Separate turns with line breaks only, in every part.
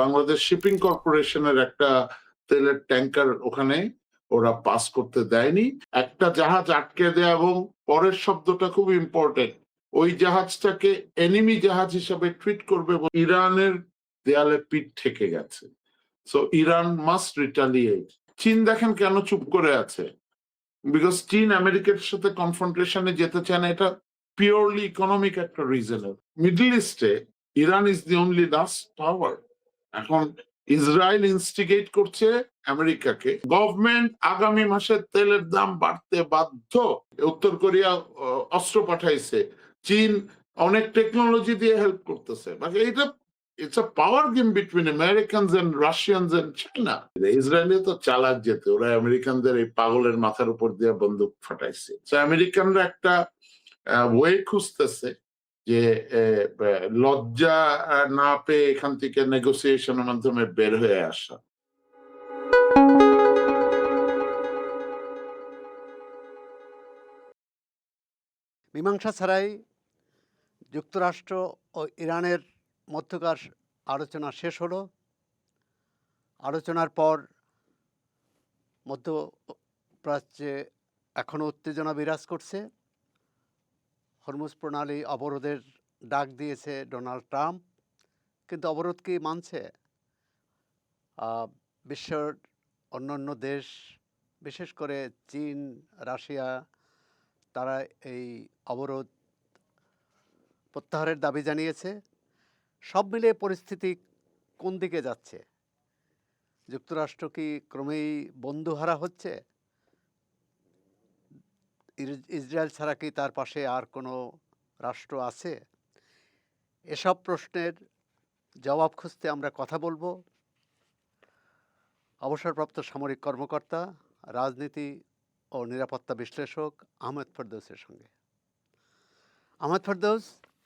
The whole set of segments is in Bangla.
বাংলাদেশ শিপিং কর্পোরেশনের একটা তেলের ট্যাঙ্কার ওখানে ওরা পাস করতে দেয়নি। একটা জাহাজ আটকে দেয় এবং পরের শব্দটা খুব ইম্পর্টেন্ট, ওই জাহাজটাকে এনিমি জাহাজ হিসাবে ট্রিট করবে। ইরানের দেয়ালে পিঠ ঠেকে গেছে। So Iran must retaliate. চীন দেখেন কেন চুপ করে আছে, বিকজ চীন আমেরিকার সাথে কনফ্রন্টেশনে যেতে চায় না। এটা পিওরলি ইকোনমিক একটা রিজনের। মিডল ইস্টে Iran is the only last power. এখন ইসরায়েল ইনস্টিগেট করছে আমেরিকাকে। গভর্নমেন্ট আগামী মাসে তেলের দাম বাড়তে বাধ্য। উত্তর কোরিয়া অস্ত্র পাঠাইছে, চীন অনেক টেকনোলজি দিয়ে হেল্প করতেছে। এটা it's a power game between Americans and Russians and China. ইসরায়েলে তো চালাক যেতে, ওরা আমেরিকানদের এই পাগলের মাথার উপর দিয়ে বন্দুক ফাটাইছে। আমেরিকানরা একটা ওয়ে খুঁজতেছে যে লজ্জা না পেয়ে এখান থেকে নেগোসিয়েশনের মাধ্যমে বের হয়ে আসা।
মীমাংসা ছাড়াই যুক্তরাষ্ট্র ও ইরানের মধ্যকার আলোচনা শেষ হলো। আলোচনার পর মধ্যপ্রাচ্যে এখনও উত্তেজনা বিরাজ করছে। হরমুজ প্রণালী অবরোধের ডাক দিয়েছে ডোনাল্ড ট্রাম্প, কিন্তু অবরোধ কি মানছে বিশ্বের অন্যান্য দেশ, বিশেষ করে চীন, রাশিয়া? তারা এই অবরোধ প্রত্যাহারের দাবি জানিয়েছে। সব মিলিয়ে পরিস্থিতি কোন দিকে যাচ্ছে? যুক্তরাষ্ট্র কি ক্রমেই বন্ধুহারা হচ্ছে? ইসরায়েল ছাড়া কি তার পাশে আর কোনো রাষ্ট্র আছে? এসব প্রশ্নের জবাব খুঁজতে আমরা কথা বলবো অবসরপ্রাপ্ত সামরিক কর্মকর্তা, রাজনীতি ও নিরাপত্তা বিশ্লেষক আহমেদ ফেরদৌসের সঙ্গে। আহমেদ ফেরদৌস,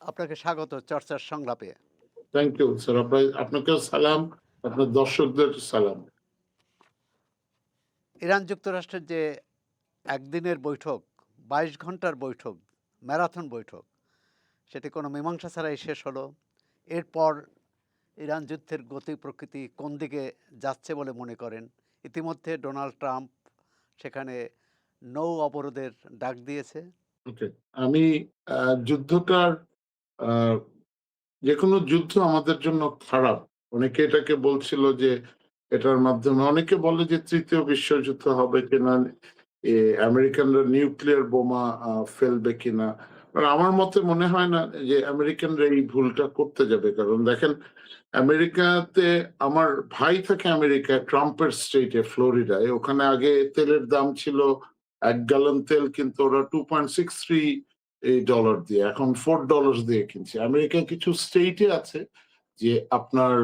আপনাকে স্বাগত চর্চার সংলাপে।
Thank you sir. আপনাকেও সালাম, আপনার দর্শকদের সালাম।
ইরান যুক্তরাষ্ট্রের যে একদিনের বৈঠক, 22 ঘন্টার বৈঠক, ম্যারাথন বৈঠক, সেটি কোনো মীমাংসা ছাড়াই শেষ হলো। এরপর ইরান যুদ্ধের গতি প্রকৃতি কোন দিকে যাচ্ছে বলে মনে করেন? ইতিমধ্যে ডোনাল্ড ট্রাম্প সেখানে নৌ অবরোধের ডাক দিয়েছে।
আমি যুদ্ধটার, যে কোনো যুদ্ধ আমাদের জন্য খারাপ। অনেকে এটাকে বলছিল যে এটার মাধ্যমে, অনেকে বলে যে তৃতীয় বিশ্বযুদ্ধ হবে কিনা, আমেরিকানরা নিউক্লিয়ার বোমা ফেলবে কিনা। আমার মতে মনে হয় না যে আমেরিকানরা এই ভুলটা করতে যাবে। কারণ দেখেন, আমেরিকাতে আমার ভাই থাকে আমেরিকায়, ট্রাম্পের স্টেটে ফ্লোরিডায়। ওখানে আগে তেলের দাম ছিল 1 গ্যালন তেল কিন্তু ওরা $2.63 দিয়ে, এখন $4 দিয়ে কিনছে। আমেরিকার কিছু স্টেটে আছে যে আপনার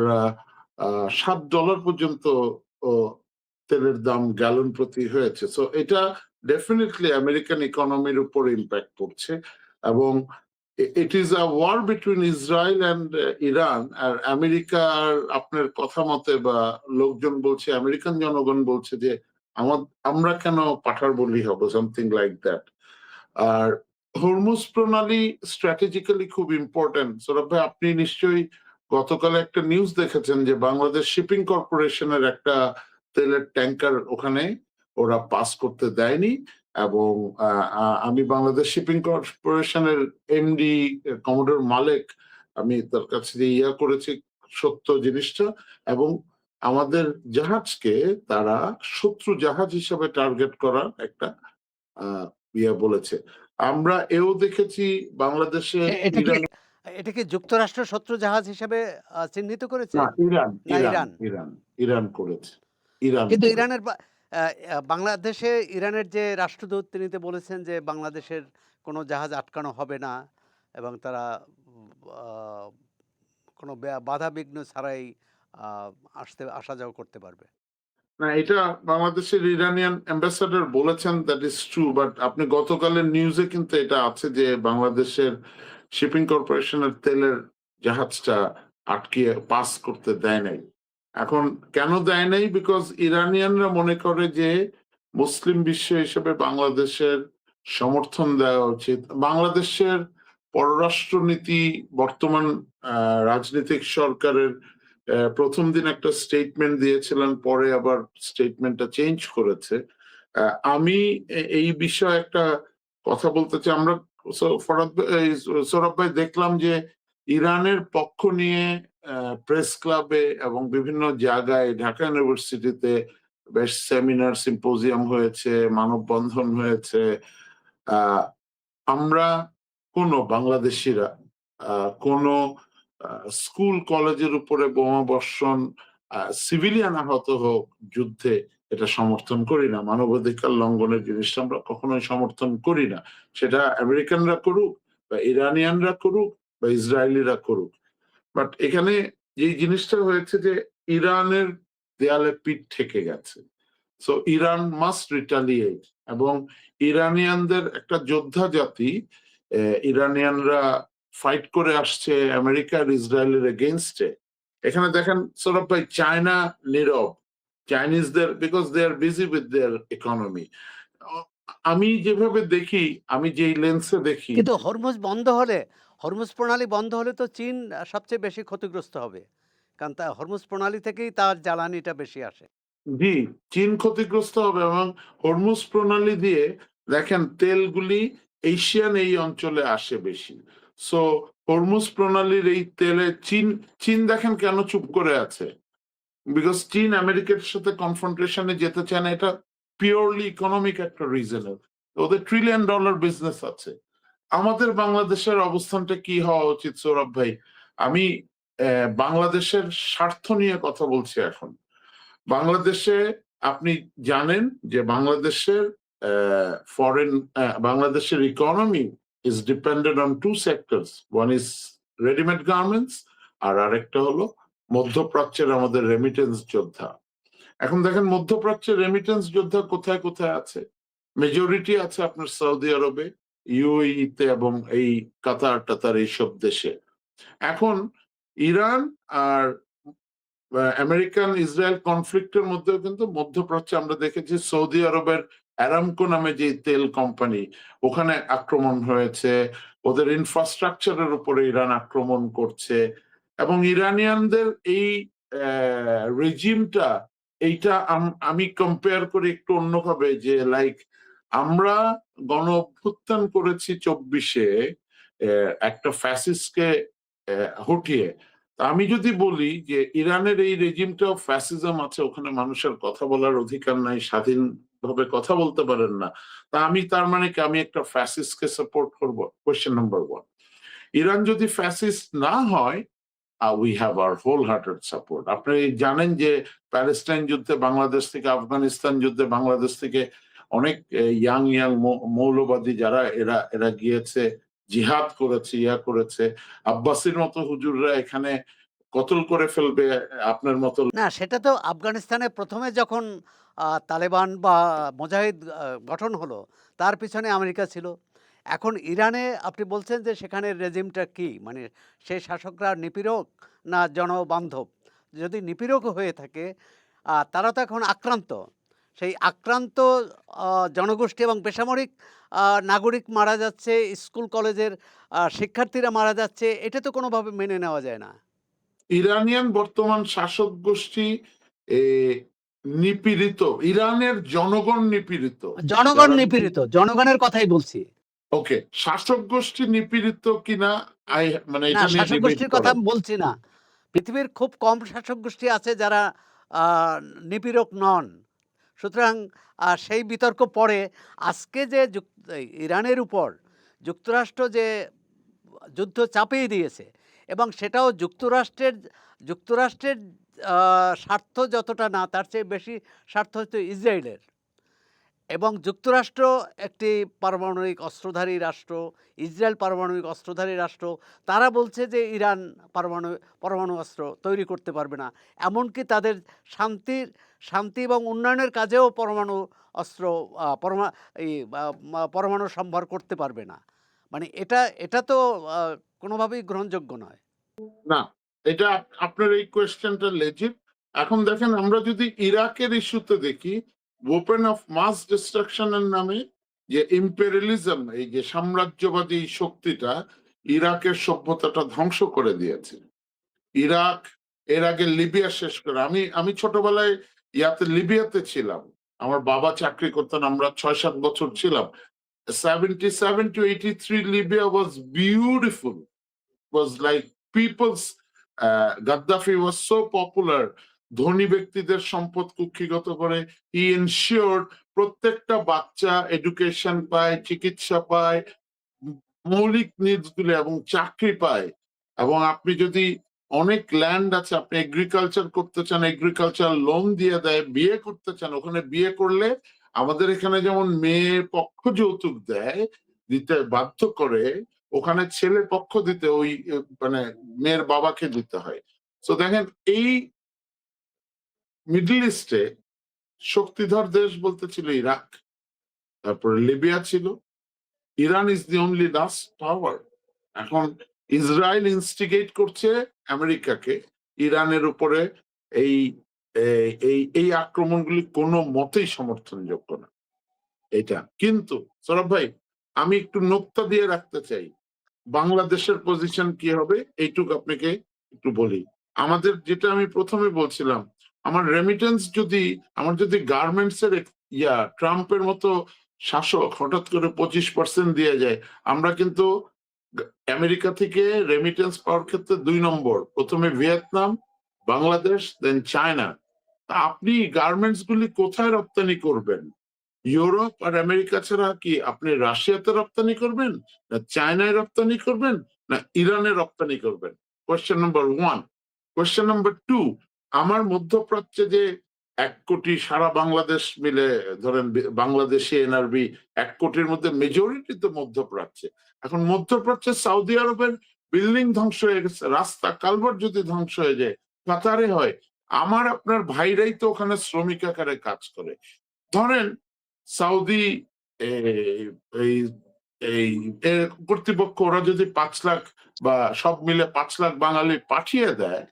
$7 পর্যন্ত তেলের দাম গ্যালন প্রতি হয়েছে। সো এটা ডেফিনেটলি আমেরিকান ইকোনমির উপর ইম্প্যাক্ট পড়ছে। এবং it is a war between Israel and Iran. আর আমেরিকা, আর আপনার কথা মতে বা লোকজন বলছে, আমেরিকান জনগণ বলছে যে আমরা কেন পাঠার বলি হব, সামথিং লাইক দ্যাট। আর হরমুজ প্রণালী স্ট্র্যাটেজিক্যালি খুব ইম্পর্টেন্ট। সৌরভ ভাই, আপনি নিশ্চয়ই গতকাল একটা নিউজ দেখেছেন যে বাংলাদেশ শিপিং কর্পোরেশনের একটা তেলের ট্যাঙ্কার ওখানে ওরা পাস করতে দেয়নি। এবং আমি বাংলাদেশ শিপিং কর্পোরেশনের এমডি কমোডর মালেক, আমি তার কাছে করেছি সত্য জিনিসটা। এবং আমাদের জাহাজকে তারা শত্রু জাহাজ হিসেবে টার্গেট করার একটা বলেছে। আমরা এও দেখেছি বাংলাদেশে।
এটা কি যুক্তরাষ্ট্র শত্রু জাহাজ হিসেবে চিহ্নিত করেছে?
ইরান করেছে।
কিন্তু ইরানের বাংলাদেশে ইরানের যে রাষ্ট্রদূত, তিনি তো বলেছেন যে বাংলাদেশের কোনো জাহাজ আটকানো হবে না এবং তারা কোনো বাধা বিঘ্ন ছাড়াই আসা যাওয়া করতে পারবে।
না, এটা বাংলাদেশের ইরানিয়ান অ্যাম্বাসাডার বলেছেন, দ্যাট ইজ ট্রু। বাট আপনি গতকালের নিউজে কিন্তু এটা আছে যে বাংলাদেশের শিপিং কর্পোরেশনের তেলের জাহাজটা আটকে পাস করতে দেয় নাই। এখন কেন দেয় নাই? বিকজ ইরানিয়ানরা মনে করে যে মুসলিম বিশ্ব হিসেবে বাংলাদেশের সমর্থন দেওয়া উচিত। বাংলাদেশের পররাষ্ট্রনীতি বর্তমান রাজনৈতিক সরকারের প্রথম দিন একটা স্টেটমেন্ট দিয়েছিলেন, পরে আবার স্টেটমেন্টটা চেঞ্জ করেছে। আমি এই বিষয়ে একটা কথা বলতে চাই। আমরা সৌরভ ভাই দেখলাম যে ইরানের পক্ষ নিয়ে প্রেস ক্লাবে এবং বিভিন্ন জায়গায়, ঢাকা ইউনিভার্সিটিতে বেশ সেমিনার, সিম্পোজিয়াম হয়েছে, মানববন্ধন হয়েছে। আহ আমরা বাংলাদেশিরা কোনো স্কুল কলেজের উপরে বোমা বর্ষণ, সিভিলিয়ান আহত হোক যুদ্ধে, এটা সমর্থন করি না। মানবাধিকার লঙ্ঘনের জিনিসটা আমরা কখনোই সমর্থন করি না। সেটা আমেরিকানরা করুক বা ইরানিয়ানরা করুক বা ইসরায়েলিরা করুক। বাট এখানে যে জিনিসটা হয়েছে যে ইরানের দেয়ালে পিঠ ঠেকে গেছে। So Iran must retaliate. এবং ইরানিয়ানদের একটা যোদ্ধা জাতি, ইরানিয়ানরা ফাইট করে আসছে আমেরিকা আর ইসরায়েলের এগেইনস্টে। এখানে দেখেন সৌরভ ভাই, চায়না নীরব। চাইনিজদের, because they are busy with their economy. আমি যেভাবে দেখি, আমি যেই লেন্সে দেখি,
কিন্তু হরমুজ প্রণালী বন্ধ হলে তো চীন সবচেয়ে বেশি ক্ষতিগ্রস্ত হবে, কারণ তা হরমুজ প্রণালী থেকেই তার জ্বালানিটা বেশি আসে।
জি, চীন ক্ষতিগ্রস্ত হবে। এবং হরমুজ প্রণালী দিয়ে দেখেন তেলগুলি এশিয়ান এই অঞ্চলে আসে বেশি। সো হরমুজ প্রণালীর এই তেলে চীন চীন দেখেন কেন চুপ করে আছে, বিকজ চীন আমেরিকার সাথে কনফ্রন্টেশনে যেতে চায় না। এটা পিওরলি ইকোনমিক একটা রিজনের। ওদের $1 ট্রিলিয়ন বিজনেস আছে। আমাদের বাংলাদেশের অবস্থানটা কি হওয়া উচিত সৌরভ ভাই? আমি বাংলাদেশের স্বার্থ নিয়ে কথা বলছি এখন। বাংলাদেশে আপনি জানেন যে বাংলাদেশের economy is dependent on two sectors. One is readymade garments, আর আরেকটা হলো মধ্যপ্রাচ্যের আমাদের রেমিটেন্স যোদ্ধা। এখন দেখেন মধ্যপ্রাচ্যের রেমিটেন্স যোদ্ধা কোথায় কোথায় আছে। মেজরিটি আছে আপনার সৌদি আরবে, ইউএই তে এবং এই কাতার টাতার এইসব দেশে। এখন ইরান আর আমেরিকান ইসরায়েল কনফ্লিক্টের মধ্যেও কিন্তু মধ্যপ্রাচ্যে আমরা দেখেছি সৌদি আরবের অ্যারামকো নামে যে তেল কোম্পানি, ওখানে আক্রমণ হয়েছে। ওদের ইনফ্রাস্ট্রাকচারের উপরে ইরান আক্রমণ করছে। এবং ইরানিয়ানদের এই রেজিমটা, এইটা আমি কম্পেয়ার করি একটু অন্যভাবে, যে লাইক আমরা গণ অভ্যুত্থান করেছি 24-এ একটা ফ্যাসিস্টকে হটিয়ে। আমি যদি বলি যে ইরানের এই রেজিমটাও ফ্যাসিজম আছে, ওখানে মানুষের কথা বলার অধিকার নাই, স্বাধীনভাবে কথা বলতে পারেন না, তা আমি তার মানে কি আমি একটা ফ্যাসিস্টকে সাপোর্ট করব? Question number 1। ইরান যদি ফ্যাসিস্ট না হয়, we have our whole hearted support. আপনি জানেন যে প্যালেস্টাইন যুদ্ধে বাংলাদেশ থেকে, আফগানিস্তান যুদ্ধে বাংলাদেশ থেকে অনেক ইয়াং মৌলবাদী যারা এরা গিয়েছে, জিহাদ করেছে, করেছে। আব্বাসির মতো হুজুররা এখানে কতল করে ফেলবে আপনার মতো।
না, সেটা তো আফগানিস্তানে প্রথমে যখন তালেবান বা মুজাহিদ গঠন হলো, তার পিছনে আমেরিকা ছিল। এখন ইরানে আপনি বলছেন যে সেখানের রেজিমটা কি? মানে সেই শাসকরা নিপীড়ক না জনবান্ধব? যদি নিপীড়ক হয়ে থাকে, তারা তো এখন আক্রান্ত। সেই আক্রান্ত জনগোষ্ঠী এবং বেসামরিক নাগরিক মারা যাচ্ছে, স্কুল কলেজের শিক্ষার্থীরা মারা যাচ্ছে, এটা তো কোনোভাবে মেনে নেওয়া যায় না।
ইরানিয়ান বর্তমান শাসক গোষ্ঠী এ নিপীড়িত, ইরানের জনগণ নিপীড়িত।
জনগণ নিপীড়িত, জনগণের কথাই বলছি।
ওকে, শাসক গোষ্ঠী নিপীড়িত কিনা মানে
না,
এটা নিয়ে
শাসক
ডিবেট
গোষ্ঠীর কথা
করা।
আমি বলছি না। পৃথিবীর খুব কম শাসক গোষ্ঠী আছে যারা আ নিপীড়ক নন। সুতরাং সেই বিতর্ক পরে আজকে যে ইরানের উপর যুক্তরাষ্ট্র যে যুদ্ধ চাপিয়ে দিয়েছে, এবং সেটাও যুক্তরাষ্ট্রের স্বার্থ যতটা না, তার চেয়ে বেশি স্বার্থ হচ্ছে ইসরায়েলের। এবং যুক্তরাষ্ট্র একটি পারমাণবিক অস্ত্রধারী রাষ্ট্র, ইসরায়েল পারমাণবিক অস্ত্রধারী রাষ্ট্র। তারা বলছে যে ইরান পরমাণু অস্ত্র তৈরি করতে পারবে না। এমনকি তাদের শান্তি এবং উন্নয়নের কাজেও পরমাণু অস্ত্র পরমাণু সম্ভার করতে পারবে না। মানে এটা তো কোনোভাবেই গ্রহণযোগ্য নয়।
না, এটা আপনার এই কোয়েশ্চেনটা লেজিট। এখন দেখেন, আমরা যদি ইরাকের ইস্যুতে দেখি, ওপেন অফ মাস ডিস্ট্রাকশনের নামে যে ইম্পেরিয়ালিজম, এই যে সাম্রাজ্যবাদী শক্তিটা ইরাকের সভ্যতাটা ধ্বংস করে দিয়েছে। ইরাক এর আগে লিবিয়া শেষ করে। আমি আমি ছোটবেলায় লিবিয়াতে ছিলাম। আমার বাবা চাকরি করতেন, আমরা ৬-৭ বছর ছিলাম। 77 to 83 Libya was beautiful. Was like people's Gaddafi was so popular. ধনী ব্যক্তিদের সম্পদ কুক্ষিগত করে হি এনশিওর প্রত্যেকটা বাচ্চা এডুকেশন পায়, চিকিৎসা পায়, মৌলিক নিডস গুলো এবং চাকরি পায়। এবং আপনি যদি অনেক ল্যান্ড আছে, আপনি এগ্রিকালচার করতে চান, এগ্রিকালচার লোন দিয়ে দেয়। বিয়ে করতে চান, ওখানে বিয়ে করলে আমাদের এখানে যেমন মেয়ে পক্ষ যৌতুক দেয়, দিতে বাধ্য করে, ওখানে ছেলে পক্ষ দিতে ওই মানে মেয়ের বাবাকে দিতে হয়। তো দেখেন এই মিডল ইস্টে শক্তিধর দেশ বলতে ছিল ইরাক, তারপরে লিবিয়া ছিল, Iran is the only last power. এখন ইসরায়েল ইনস্টিগেট করছে আমেরিকাকে ইরানের উপরে। এই এই আক্রমণগুলি কোনো মতেই সমর্থনযোগ্য না এটা। কিন্তু সৌরভ ভাই, আমি একটু নোক্তা দিয়ে রাখতে চাই, বাংলাদেশের পজিশন কি হবে এইটুকু আপনাকে একটু বলি। আমাদের যেটা আমি প্রথমে বলছিলাম, আমার রেমিটেন্স যদি, আমার যদি গার্মেন্টস এর ট্রাম্পের মতো শাসক হঠাৎ করে 25% দিয়ে যায়, আমরা কিন্তু আমেরিকা থেকে রেমিটেন্স পাওয়ার ক্ষেত্রে 2 নম্বর, প্রথমে ভিয়েতনাম, বাংলাদেশ, দেন চায়না। তা আপনি গার্মেন্টস গুলি কোথায় রপ্তানি করবেন? ইউরোপ আর আমেরিকা ছাড়া কি আপনি রাশিয়াতে রপ্তানি করবেন, না চায়নায় রপ্তানি করবেন, না ইরানে রপ্তানি করবেন? Question number 1। কোয়েশ্চেন নাম্বার 2, আমার মধ্যপ্রাচ্যে যে 1 কোটি সারা বাংলাদেশ মিলে ধরেন বাংলাদেশি এনআরবি 1 কোটির মধ্যে মেজরিটি তো মধ্যপ্রাচ্যে। এখন মধ্যপ্রাচ্যে সৌদি আরবের বিল্ডিং ধ্বংস হয়ে গেছে, রাস্তা কালভার্ট যদি ধ্বংস হয়ে যায়, কাতারে হয়, আমার আপনার ভাইরাই তো ওখানে শ্রমিক আকারে কাজ করে। ধরেন সৌদি এই এই কর্তৃপক্ষ ওরা যদি 5 লাখ বা সব মিলে 5 লাখ বাঙালি পাঠিয়ে দেয়,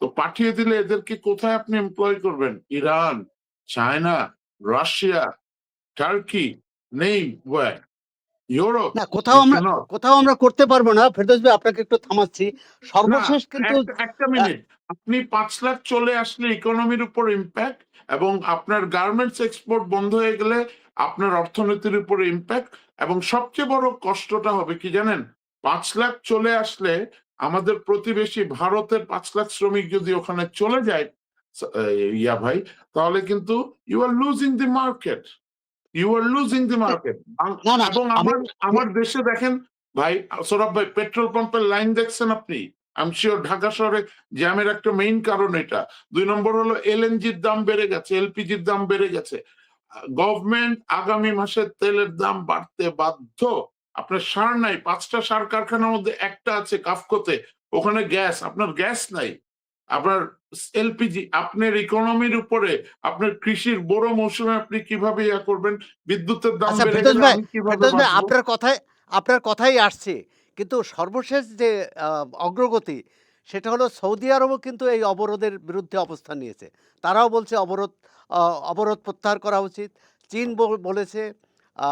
তো পাঠিয়ে দিলে এদেরকে কোথায় আপনি এমপ্লয় করবেন? ইরান, চায়না, রাশিয়া, টার্কি, নেই ওয়্যার, ইউরোপ,
না,
ইউ ক্যানট।
কোথাও আমরা করতে পারবো না। ফেরদৌস ভাই, আপনাকে একটু থামাচ্ছি।
না,
সর্বশেষ কিন্তু
একটা
আহ,
মিনিট। আপনি 5 লাখ চলে আসলে ইকোনমির উপর ইম্প্যাক্ট, এবং আপনার গার্মেন্টস এক্সপোর্ট বন্ধ হয়ে গেলে আপনার অর্থনীতির উপর ইম্প্যাক্ট। এবং সবচেয়ে বড় কষ্টটা হবে কি জানেন? 5 লাখ চলে আসলে আমাদের প্রতিবেশী ভারতের 5 লাখ শ্রমিক যদি ওখানে চলে যায়, ভাই, তাহলে কিন্তু you are losing the market. You are losing the market.
না না,
এবং
আমি
আমার দেশে দেখেন ভাই, সৌরভ ভাই, পেট্রোল পাম্পের লাইন দেখছেন আপনি? আই এম শিওর ঢাকা শহরে জ্যামের একটা মেইন কারণ এটা। 2 নম্বর হলো এলএনজির দাম বেড়ে গেছে, এলপিজির দাম বেড়ে গেছে। গভর্নমেন্ট আগামী মাসে তেলের দাম বাড়তে বাধ্য। আপনার সার নাই, 5টা সার কারখানার মধ্যে একটা আছে কাফকোতে, ওখানে গ্যাস, আপনার গ্যাস নাই। আপনার এলপিজি, আপনার ইকোনমির উপরে, আপনার কৃষির বড় মৌসুমে আপনি কিভাবে করবেন? বিদ্যুতের দাম
আচ্ছা,
বেড়ে
ফেরদৌস
গেলে
ভাই,
আমি কিভাবে বাঁচবো?
আপনার কথাই আসছে। কিন্তু সর্বশেষ যে অগ্রগতি, সেটা হলো সৌদি আরবও কিন্তু এই অবরোধের বিরুদ্ধে অবস্থান নিয়েছে। তারাও বলছে অবরোধ প্রত্যাহার করা উচিত। চীন বলেছে, আ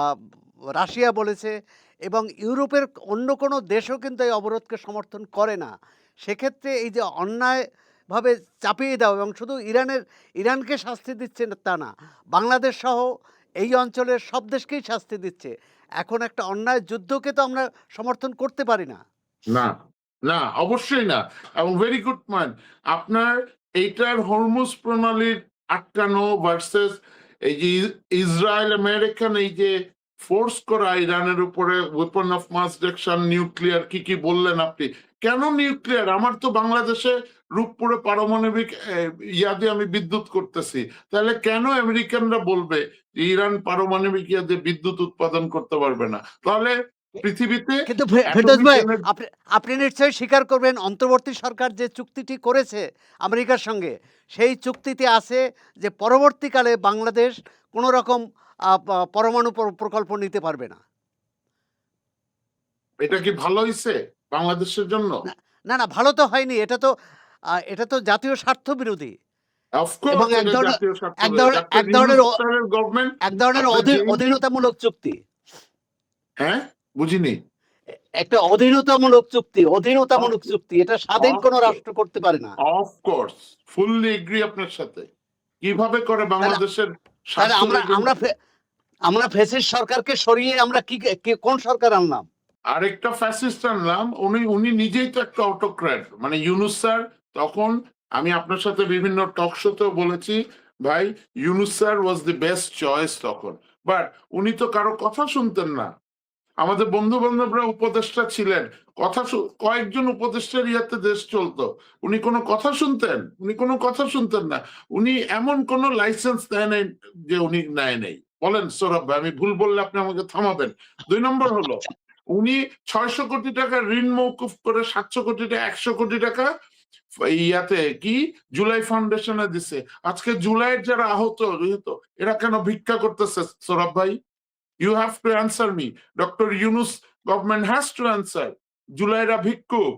রাশিয়া বলেছে, এবং ইউরোপের অন্য কোনো দেশও কিন্তু এই অবরোধকে সমর্থন করে না। সেক্ষেত্রে এই যে অন্যায়ভাবে চাপিয়ে দেওয়া, এবং শুধু ইরানকে শাস্তি দিচ্ছে না তা না, বাংলাদেশ সহ এই অঞ্চলের সব দেশকেই শাস্তি দিচ্ছে। এখন একটা অন্যায় যুদ্ধকে তো আমরা সমর্থন করতে পারি না।
না, না, অবশ্যই না। এবং ভেরি গুড পয়েন্ট। আপনার এইটার হরমুজ প্রণালীর আটকানো ভার্সেস এই যে ইসরায়েল আমেরিকান এই যে ফোর্স করা ইরানের উপরে weapon of mass destruction, nuclear, কি কি বললেন আপনি? কেন নিউক্লিয়ার? আমার তো বাংলাদেশে রূপপুরে পারমাণবিক দিয়ে আমি বিদ্যুৎ করতেছি। তাহলে কেন আমেরিকানরা বলবে যে ইরান পারমাণবিক দিয়ে বিদ্যুৎ উৎপাদন করতে পারবে না? তাহলে পৃথিবীতে
কিন্তু ফেরদৌস
অ্যাটমিক
ভাই,
এনার্জি।
আপনি নিশ্চয়ই স্বীকার করবেন, অন্তর্বর্তী সরকার যে চুক্তিটি করেছে আমেরিকার সঙ্গে, সেই চুক্তিতে আছে যে পরবর্তীকালে বাংলাদেশ কোনো রকম পরমাণু প্রকল্প নিতে পারবে না।
এটা কি ভালো হইছে বাংলাদেশের জন্য?
না, না, না, ভালো তো হয়নি। এটা তো জাতীয় স্বার্থ বিরোধী, এবং
অফকোর্স এটা জাতীয় স্বার্থ।
এক ধরনের
ডক্টর
এক ধরনের
ইউনূস স্যারের গভর্নমেন্ট
এক ধরনের
আপনার যেই,
অধীনতামূলক চুক্তি।
হ্যাঁ, বুঝিনি।
একটা অধীনতামূলক চুক্তি, এটা স্বাধীন কোনো রাষ্ট্র করতে পারে না।
অফকোর্স, ফুললি এগ্রি আপনার সাথে। কিভাবে করে
তাহলে
বাংলাদেশের
তাহলে
স্বার্থ
আমরা ফ্যাসিস্ট সরকারকে সরিয়ে আমরা কোন সরকার আনলাম?
আরেকটা ফ্যাসিস্ট আনলাম। উনি নিজেই তো একটা অটোক্র্যাট, মানে ইউনূস স্যার। তখন আমি আপনার সাথে বিভিন্ন টক শোতেও বলেছি, ভাই Yunus sir was the best choice তখন। বাট উনি তো কারো কথা শুনতেন না। আমাদের বন্ধু বান্ধবরা উপদেষ্টা ছিলেন, কয়েকজন উপদেষ্টার ইয়াতে দেশ চলতো। উনি কোনো কথা শুনতেন? উনি কোনো কথা শুনতেন না। উনি এমন কোনো লাইসেন্স দেয় নাই যে উনি নেয় নাই। বলেন সৌরভ ভাই, আমি ভুল বললে আপনি আমাকে থামাবেন। ২ নম্বর হলো, উনি ৬০০ কোটি টাকা ঋণ মওকুফ করে ৭০০ কোটি টাকা, ১০০ কোটি টাকা ইয়াতে কি জুলাই ফাউন্ডেশনে দিছে। আজকে জুলাইয়ের যারা আহত এরা কেন ভিক্ষা করতেছে সৌরভ ভাই? You have to answer me. Dr. Yunus government has to answer. জুলাইরা ভিক্ষুক।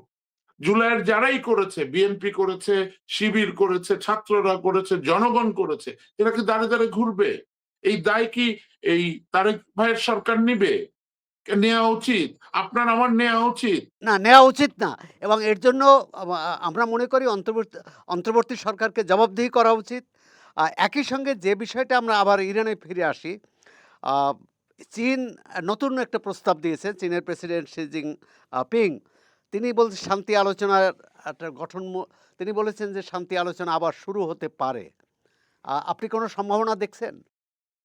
জুলাইয়ের যারাই করেছে, বিএনপি করেছে, শিবির করেছে, ছাত্ররা করেছে, জনগণ করেছে, এরা কি দাঁড়ে দাঁড়ে ঘুরবে? এই দায় কি এই তারেক ভাইয়ের সরকার নিবে? নেওয়া উচিত? আপনার আমার নেওয়া উচিত?
না, নেওয়া উচিত না। এবং এর জন্য আমরা মনে করি অন্তর্বর্তী সরকারকে জবাবদিহি করা উচিত। একই সঙ্গে যে বিষয়টা আমরা আবার ইরানে ফিরে আসি, আ চীন নতুন একটা প্রস্তাব দিয়েছে। চীনের প্রেসিডেন্ট শি জিনপিং, তিনি বলছেন শান্তি আলোচনার একটা তিনি বলেছেন যে শান্তি আলোচনা আবার শুরু হতে পারে। আপনি কোনো সম্ভাবনা দেখছেন?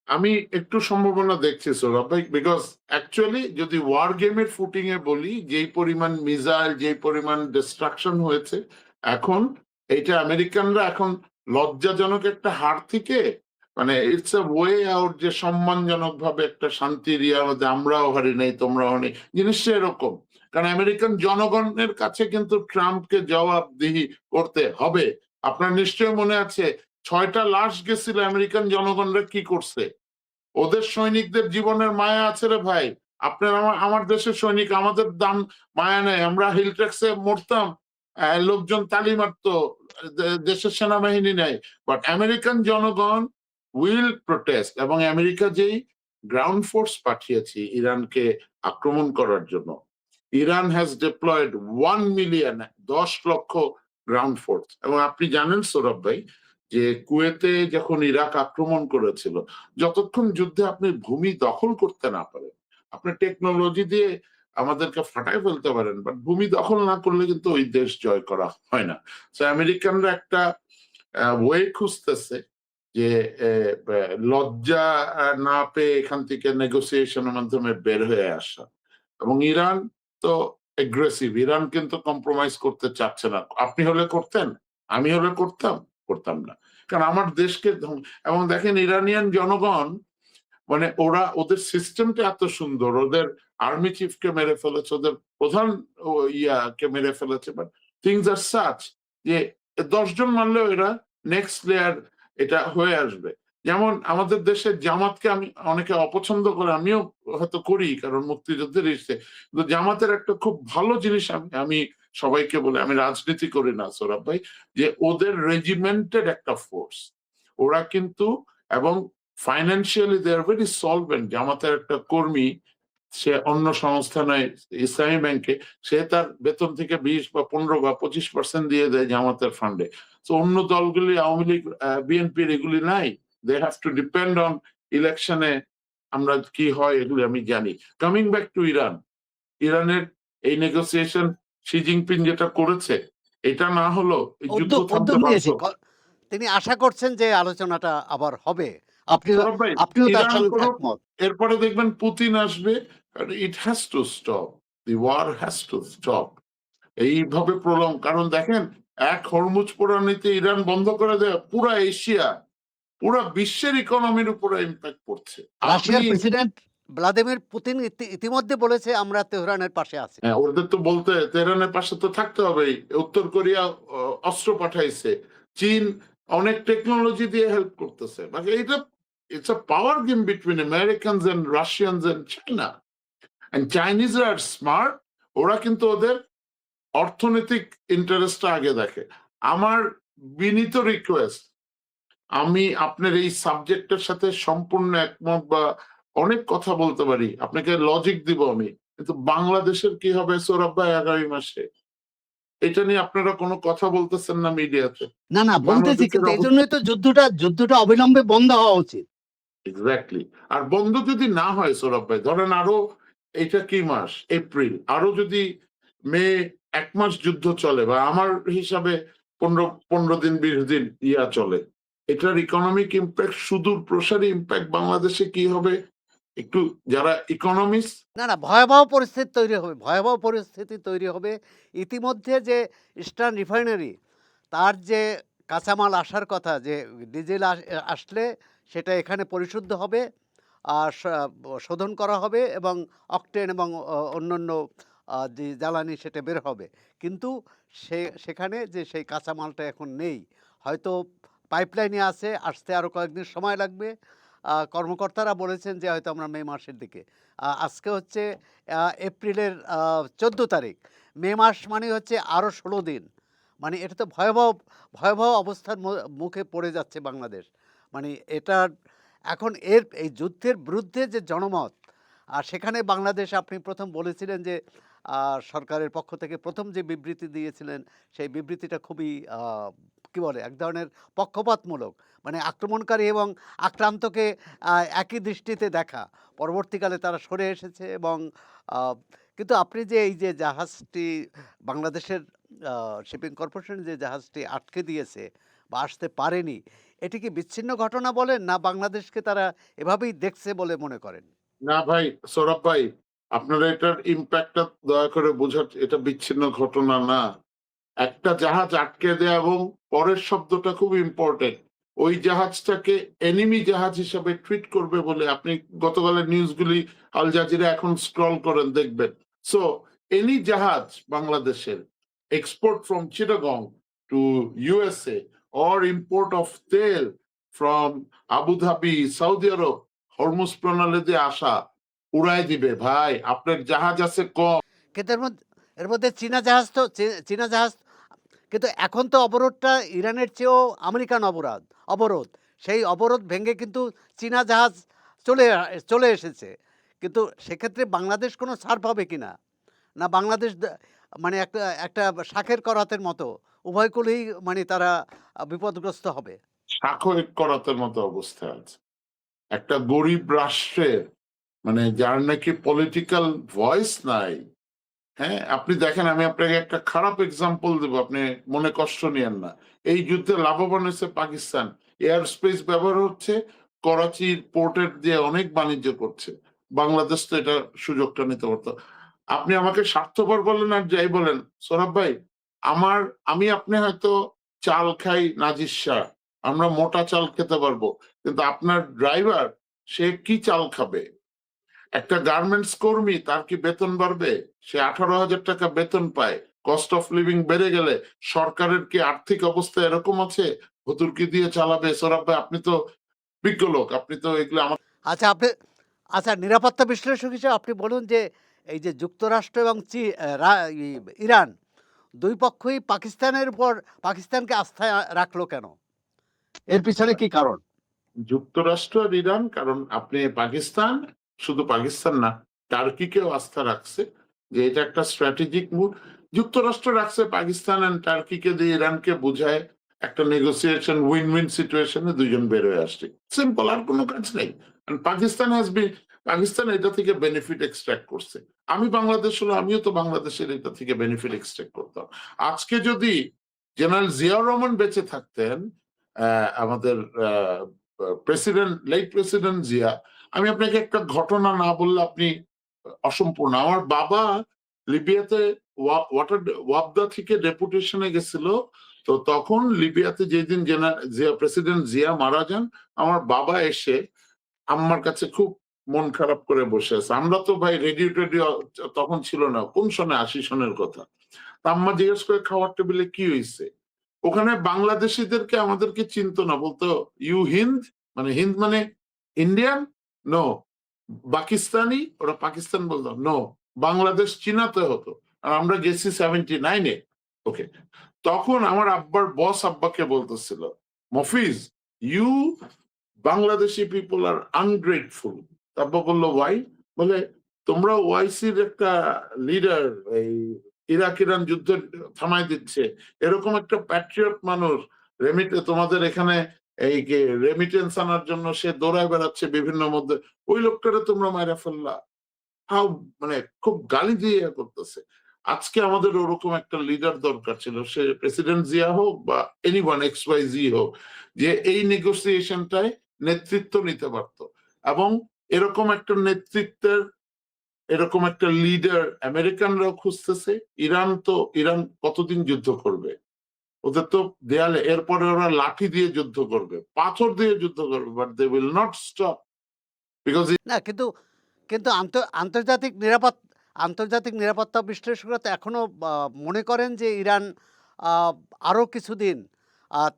আমি একটু সম্ভাবনা দেখছি সৌরভ ভাই, বিকজ অ্যাকচুয়ালি যদি ওয়ার গেমের ফুটিং এ বলি, যেই পরিমাণ মিসাইল, যেই পরিমাণ ডিস্ট্রাকশন হয়েছে, এখন এইটা আমেরিকানরা এখন লজ্জাজনক একটা হার থেকে, মানে ইটস এ ওয়ে আউট, যে সম্মানজনক ভাবে একটা শান্তির ইয়ার মধ্যে আমরাও হারি নাই তোমরাও হারি, জিনিসটা এরকম। কারণ আমেরিকান জনগণের কাছে কিন্তু ট্রাম্পকে জবাবদিহি করতে হবে। আপনার নিশ্চয়ই মনে আছে ৬টা লাশ গেছিল, আমেরিকান জনগণরা কি করছে? ওদের সৈনিকদের জীবনের মায়া আছে রে ভাই। আপনার আমার দেশের সৈনিক, আমাদের দাম মায়া নেই। আমরা হিল ট্যাক্সে মরতাম, লোকজন তালি মারতো, দেশের সেনাবাহিনী নেই। বাট আমেরিকান জনগণ উইল প্রোটেস্ট। এবং আমেরিকা যেই গ্রাউন্ড ফোর্স পাঠিয়েছে ইরানকে আক্রমণ করার জন্য, ইরান হ্যাজ ডিপ্লয়েড 1 মিলিয়ন, ১০ লক্ষ গ্রাউন্ড ফোর্স। এবং আপনি জানেন সৌরভ ভাই, যে কুয়েতে যখন ইরাক আক্রমণ করেছিল, যতক্ষণ যুদ্ধে আপনি ভূমি দখল করতে না পারেন, আপনি টেকনোলজি দিয়ে আমাদেরকে ফাটায় ফেলতে পারেন, বাট ভূমি দখল না করলে কিন্তু ওই দেশ জয় করা হয় না। তো আমেরিকানরা একটা ওয়ে খুঁজতেছে যে লজ্জা না পেয়ে এখান থেকে নেগোসিয়েশনের মাধ্যমে বের হয়ে আসা। এবং ইরান তো এগ্রেসিভ, ইরান কিন্তু কম্প্রোমাইজ করতে চাচ্ছে না। আপনি হলে করতেন? আমি হলে করতাম না। কারণ আমার দেশকে এবং দেখেন ইরানিয়ান জনগণ, মানে ওদের সিস্টেমটা এত সুন্দর, ওদের আর্মি চিফকে মেরে ফেলেছে, ওদের প্রধান ইয়াকে মেরে ফেলেছে, বাট থিংস আর সাচ যে ১০ জন মারলেও এরা নেক্সট লেয়ার এটা হয়ে আসবে। যেমন আমাদের দেশের জামাতকে আমি অনেকে অপছন্দ করে, আমিও হয়তো করি কারণ মুক্তিযুদ্ধের ইসে, কিন্তু জামাতের একটা খুব ভালো জিনিস আমি সবাইকে বলে, আমি রাজনীতি করি না সৌরভ ভাই, যে ওদের রেজিমেন্টেড একটা ফোর্স, ওরা কিন্তু, এবং financially they are very solvent. জামাতের একটা কর্মী, সে অন্য সংস্থা নয়, ইসলামী ব্যাংকে, সে তার বেতন থেকে ২০ বা ১৫ বা ২৫% দিয়ে দেয় জামাতের ফান্ডে। তো অন্য দলগুলি, আওয়ামী লীগ, বিএনপির এগুলি নাই। They have to depend on ইলেকশনে আমরা কি হয় এগুলি আমি জানি। কামিং ব্যাক টু ইরান, ইরানের এই নেগোসিয়েশন শি জিনপিং যেটা করেছে, এটা না হলো এই যুদ্ধ থামতে
উদ্যোগ
বাধ্য।
নিয়েছে। তিনি আশা করছেন যে আলোচনাটা আবার হবে। আপনিও
সৌরভ ভাই,
আপনিও তার
ইরান
সঙ্গে
করুক,
একমত।
এরপরে দেখবেন পুতিন আসবে। It has to stop, the war has to stop. এইভাবে প্রলং, কারণ দেখেন এক হরমুজ পোড়ানিতে ইরান বন্ধ করে দেয়, পুরা এশিয়া, পুরা বিশ্বের ইকোনমির উপরে ইম্প্যাক্ট পড়ছে। আপনি
রাশিয়ার প্রেসিডেন্ট ভ্লাদিমির পুতিন ইতিমধ্যে বলেছে আমরা তেহরানের পাশে আছি।
ওদের তো বলতে তেহরানের পাশে তো থাকতে হবে। উত্তর কোরিয়া অস্ত্র পাঠাইছে, চীন অনেক টেকনোলজি দিয়ে হেল্প করতেছে। মানে এটা it's a power game between Americans and Russians and China. And চাইনিজরা আর স্মার্ট, ওরা কিন্তু ওদের অর্থনৈতিক ইন্টারেস্টটা আগে দেখে। আমার বিনীত রিকোয়েস্ট, আমি আপনার এই সাবজেক্টের সাথে সম্পূর্ণ একমত, বা অনেক কথা বলতে পারি, আপনাকে লজিক দিব আমি, কিন্তু বাংলাদেশের কি হবে সৌরভ ভাই আগামী মাসে? এটা নিয়ে আপনারা কোনো কথা বলতেছেন না মিডিয়াতে।
না না বলতেছি,
বাংলাদেশের
কিন্তু এই
অবস্থা
জন্যই তো যুদ্ধটা অবিলম্বে বন্ধ হওয়া উচিত।
এক্স্যাক্টলি। আর বন্ধ যদি না হয় সৌরভ ভাই, ধরেন আরো, এটা কি মাস? এপ্রিল, আরো যদি মে 1 মাস যুদ্ধ চলে, বা আমার হিসাবে 15 দিন 20 দিন চলে, এটার ইকোনমিক ইম্প্যাক্ট, সুদূর প্রসারী ইম্প্যাক্ট বাংলাদেশে কি হবে? একটু যারা ইকোনমিস্ট,
না, না, ভয়াবহ পরিস্থিতি তৈরি হবে, ভয়াবহ পরিস্থিতি তৈরি হবে। ইতিমধ্যে যে ইস্টার্ন রিফাইনারি, তার যে কাঁচামাল আসার কথা, যে ডিজেল আসলে সেটা এখানে পরিশুদ্ধ হবে, আর শোধন করা হবে এবং অকটেন এবং অন্যান্য যে জ্বালানি সেটা বের হবে। কিন্তু সেখানে যে সেই কাঁচামালটা এখন নেই, হয়তো পাইপলাইনে আছে, আসতে আরও কয়েকদিন সময় লাগবে। কর্মকর্তারা বলেছেন যে হয়তো আমরা মে মাসের দিকে। আজকে হচ্ছে এপ্রিলের 14 তারিখ। মে মাস মানে হচ্ছে আরও 16 দিন। মানে এটা তো ভয়াবহ ভয়াবহ অবস্থার মুখে পড়ে যাচ্ছে বাংলাদেশ। মানে এটার এখন এই যুদ্ধের বিরুদ্ধে যে জনমত, আর সেখানে বাংলাদেশ, আপনি প্রথম বলেছিলেন যে সরকারের পক্ষ থেকে প্রথম যে বিবৃতি দিয়েছিলেন, সেই বিবৃতিটা খুবই কী বলে, এক ধরনের পক্ষপাতমূলক, মানে আক্রমণকারী এবং আক্রান্তকে একই দৃষ্টিতে দেখা। পরবর্তীকালে তারা সরে এসেছে এবং কিন্তু আপনি যে এই যে জাহাজটি বাংলাদেশের শিপিং কর্পোরেশন যে জাহাজটি আটকে দিয়েছে বা আসতে পারেনি, এটি কি বিচ্ছিন্ন ঘটনা বলেন, না বাংলাদেশকে তারা এভাবেই দেখছে বলে মনে করেন?
না ভাই, সৌরভ ভাই, আপনারা এটার ইম্প্যাক্টটা দয়া করে বোঝার, এটা বিচ্ছিন্ন ঘটনা না। একটা জাহাজ আটকে দেয়া, এবং পরের শব্দটা খুব ইম্পর্টেন্ট, ওই জাহাজটাকে এনিমি জাহাজ হিসাবে ট্রিট করবে বলে, আপনি গতকালের নিউজগুলি আল জাজিরা এখন স্ক্রল করেন, দেখবেন। সো এনি জাহাজ বাংলাদেশের export from Chittagong to USA, or import of তেল from Abu Dhabi, Saudi Arabia, Hormuz প্রণালী দিয়ে আসা, উড়াই দিবে ভাই। আপনার জাহাজ আছে কম।
কিন্তু এর মধ্যে চীনা জাহাজ তো, চীনা জাহাজ, কিন্তু এখন তো অবরোধটা ইরানের চেয়েও আমেরিকান অবরোধ। সেই অবরোধ ভেঙে কিন্তু চীনা জাহাজ চলে এসেছে। কিন্তু সেক্ষেত্রে বাংলাদেশ কোনো ছাড় পাবে কিনা, না বাংলাদেশ মানে একটা একটা শাঁখের করাতের মতো উভয় কুলেই মানে তারা বিপদগ্রস্ত হবে।
স্বাক্ষর করাতের মতো অবস্থা আছে একটা গরিব রাষ্ট্রের, মানে যার নাকি পলিটিক্যাল ভয়েস নাই। হ্যাঁ, আপনি দেখেন, আমি আপনাকে একটা খারাপ এক্সাম্পল দেবো, আপনি মনে কষ্ট নিয়েন না। এই যুদ্ধে লাভবান হয়েছে পাকিস্তান, এয়ার স্পেস ব্যবহার হচ্ছে, করাচির পোর্টের দিয়ে অনেক বাণিজ্য করছে। বাংলাদেশ তো এটা সুযোগটা নিতে পারতো। আপনি আমাকে স্বার্থপর বলেন আর যাই বলেন সৌরভ ভাই, আমি আপনি হয়তো চাল খাই নাজির শাহ, আমরা মোটা চাল খেতে পারবো, কিন্তু আপনার ড্রাইভার, সে কি চাল খাবে? একটা গার্মেন্টস কর্মী, তার কি বেতন বাড়বে? সে 18,000 টাকা বেতন পায়। কস্ট অফ লিভিং বেড়ে গেলে সরকারের কি আর্থিক অবস্থা এরকম আছে ভতুর্কি দিয়ে চালাবে? সৌরভ ভাই, আপনি তো বিজ্ঞ লোক, আপনি তো এগুলো আমার।
আচ্ছা, আচ্ছা, নিরাপত্তা বিশ্লেষক হিসেবে আপনি বলুন যে এই যে যুক্তরাষ্ট্র এবং ইরান, দুই পক্ষই পাকিস্তানকে আস্থায় রাখলো কেন?
এর পিছনে কি কারণ?
যুক্তরাষ্ট্র আর ইরান, কারণ আপনি পাকিস্তান, শুধু পাকিস্তান না, টার্কিকেও আস্থা রাখছে যে এটা একটা স্ট্র্যাটেজিক মুভ। যুক্তরাষ্ট্র রাখছে পাকিস্তান এন্ড টার্কিকে দিয়ে ইরানকে বুঝায় একটা নেগোসিয়েশন, উইন উইন সিচুয়েশনে দুইজন বের হয়ে আসছে, সিম্পল, আর কোনো কাজ নেই। পাকিস্তান এটা থেকে বেনিফিট এক্সট্রাক্ট করছে। আমি বাংলাদেশ হলো, আমিও তো বাংলাদেশের এটা থেকে বেনিফিট এক্সট্রাক্ট করতাম। আজকে যদি জেনারেল জিয়াউর রহমান বেঁচে থাকতেন, আমাদের লেট প্রেসিডেন্ট জিয়া, আমি আপনাকে একটা ঘটনা না বললে আপনি অসম্পূর্ণ। আমার বাবা লিবিয়াতে ওয়াবদা থেকে ডেপুটেশনে গেছিল, তো তখন লিবিয়াতে যেদিন প্রেসিডেন্ট জিয়া মারা যান, আমার বাবা এসে আম্মার কাছে খুব মন খারাপ করে বসে আছে। আমরা তো ভাই রেডিও টেডিও তখন ছিল না, কোন সনে, 80 সনের কথা। আম্মা জিজ্ঞেস করে খাওয়ার টেবিলে কি হয়েছে? ওখানে বাংলাদেশিদেরকে আমাদেরকে চিনতো না, বলতো ইউ হিন্দ, মানে হিন্দ মানে ইন্ডিয়ান, নো পাকিস্তানি, ওরা পাকিস্তান বলতো, নো বাংলাদেশ চিনাতে হতো। আর আমরা গেছি 79-এ। ওকে, তখন আমার আব্বার বস আব্বাকে বলতেছিল, Mofiz, you Bangladeshi people are ungrateful. আব্বা বললো ওয়াই? বলে তোমরা ওআইসির একটা লিডার এই ইরাক ইরান যুদ্ধ থামাই দিচ্ছে, এরকম একটা প্যাট্রিয়ট মানুষ তোমাদের এখানে এই রেমিটেন্স আনার জন্য সে দৌড়ায় বেড়াচ্ছে বিভিন্ন মধ্যে, ওই লোকটারে তোমরা মাইরা ফেললা। হাউ, মানে খুব গালি দিয়ে করতেছে। আজকে আমাদের ওরকম একটা লিডার দরকার ছিল, সে প্রেসিডেন্ট জিয়া হোক বা এনিওয়ান এক্স ওয়াই জি হোক, যে এই নেগোসিয়েশনটায় নেতৃত্ব নিতে পারতো। এবং এরকম একটা নেতৃত্বের, এরকম একটা লিডার আমেরিকানরাও খুঁজতেছে। ইরান কতদিন যুদ্ধ করবে? ওদের তো দেয়ালে, এরপরে ওরা লাঠি দিয়ে যুদ্ধ করবে, পাথর দিয়ে যুদ্ধ করবে, but they will not stop because
না, কিন্তু কিন্তু আন্তর্জাতিক নিরাপত্তা বিশ্লেষকরা তো এখনো মনে করেন যে ইরান আরও কিছুদিন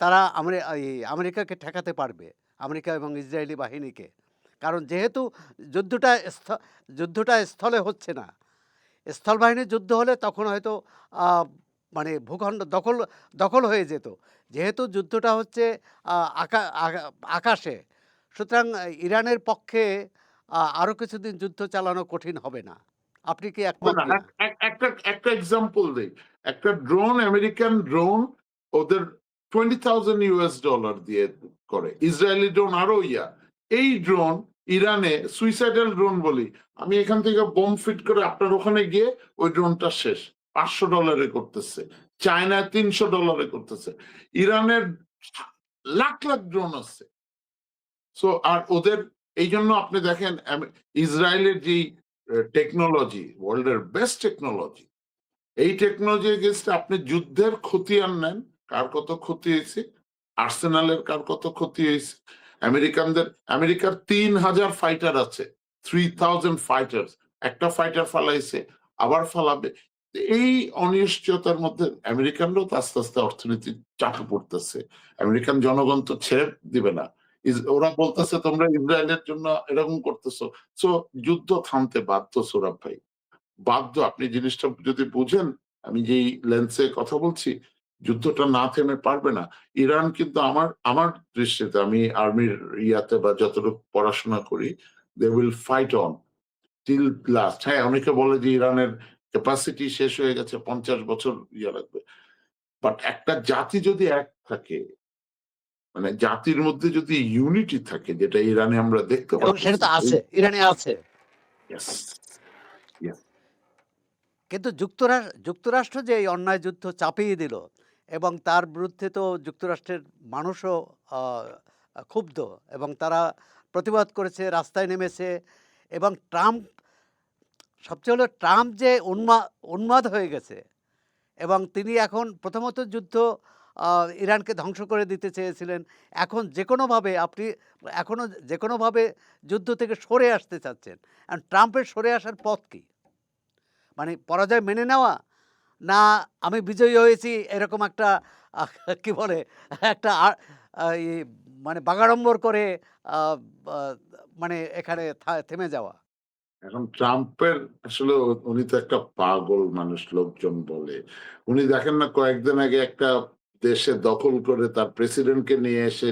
তারা আমেরিকাকে ঠেকাতে পারবে, আমেরিকা এবং ইসরায়েলি বাহিনীকে। কারণ যেহেতু যুদ্ধটা স্থলে হচ্ছে না, স্থল বাহিনীর যুদ্ধ হলে তখন হয়তো মানে ভূখণ্ড দখল হয়ে যেত। যেহেতু যুদ্ধটা হচ্ছে আকাশে, সুতরাং ইরানের পক্ষে আরও কিছুদিন যুদ্ধ চালানো কঠিন হবে না। আপনি কি একমত কিনা?
একটা এক্সাম্পল দেই। একটা ড্রোন, আমেরিকান ড্রোন ওদের $20,000 দিয়ে করে, ইসরায়েলি ড্রোন আরো এই ড্রোন ইরানে সুইসাইডাল ড্রোন বলি আমি, এখান থেকে বোম ফিট করে আপনার ওখানে গিয়ে ওই ড্রোনটা শেষ, $500 করতেছে। চায়না $300 করতেছে। ইরানের লাখ লাখ ড্রোন আছে। সো আর ওদের এই জন্য আপনি দেখেন ইসরায়েলের যে টেকনোলজি, ওয়ার্ল্ডের বেস্ট টেকনোলজি, এই টেকনোলজি এগেনস্টে আপনি যুদ্ধের খতিয়ান নেন, কার কত ক্ষতি হয়েছে, আর্সেনালের কার কত ক্ষতি হয়েছে। আমেরিকার 3,000 ফাইটার আছে, 3,000 ফাইটার, একটা ফাইটার ফালাইছে, আবার ফালাবে। এই অনিশ্চয়তার মধ্যে আমেরিকানরাও তো আস্তে আস্তে অর্থনীতি চাপে পড়তেছে। আমেরিকান জনগণ তো ছেড়ে দিবে না। ওরা বলতেছে তোমরা ইসরায়েলের জন্য এরকম করতেছো। সো যুদ্ধ থামতে বাধ্য সোরাব ভাই, বাধ্য। আপনি জিনিসটা যদি বুঝেন, আমি যেই লেন্সে কথা বলছি, যুদ্ধটা না থেমে পারবে না। ইরান কিন্তু আমার দৃষ্টিতে, আমি আর্মির ইয়াতে বা যতটুকু পড়াশোনা করি, they will fight on till last. হ্যাঁ, অনেকে বলে যে ইরানের ক্যাপাসিটি শেষ হয়ে গেছে, 50 বছর ইয়ে লাগবে। বাট একটা জাতি যদি এক থাকে, মানে জাতির মধ্যে যদি ইউনিটি থাকে, যেটা ইরানে আমরা দেখতে
এবং সেটা তো আছে,
পাচ্ছি।
ইরানে আছে।
Yes. Yes.
কিন্তু যুক্তরাষ্ট্র যে এই অন্যায় যুদ্ধ চাপিয়ে দিল, এবং তার বিরুদ্ধে তো যুক্তরাষ্ট্রের মানুষও ক্ষুব্ধ, এবং তারা প্রতিবাদ করেছে, রাস্তায় নেমেছে। এবং সবচেয়ে হলো ট্রাম্প যে উন্মাদ হয়ে গেছে, এবং তিনি এখন প্রথমত যুদ্ধ ইরানকে ধ্বংস করে দিতে চেয়েছিলেন, এখন যে কোনোভাবে যুদ্ধ থেকে সরে আসতে চাচ্ছেন। আর ট্রাম্পের সরে আসার পথ কী? মানে পরাজয় মেনে নেওয়া, না আমি বিজয়ী হয়েছি এরকম একটা কি বলে একটা মানে বাগাড়ম্বর করে মানে এখানে থেমে যাওয়া?
এখন ট্রাম্পের আসলে উনি তো একটা পাগল মানুষ, লোকজন বলে। উনি দেখেন না, কয়েকদিন আগে একটা দেশে দখল করে তার প্রেসিডেন্টকে নিয়ে এসে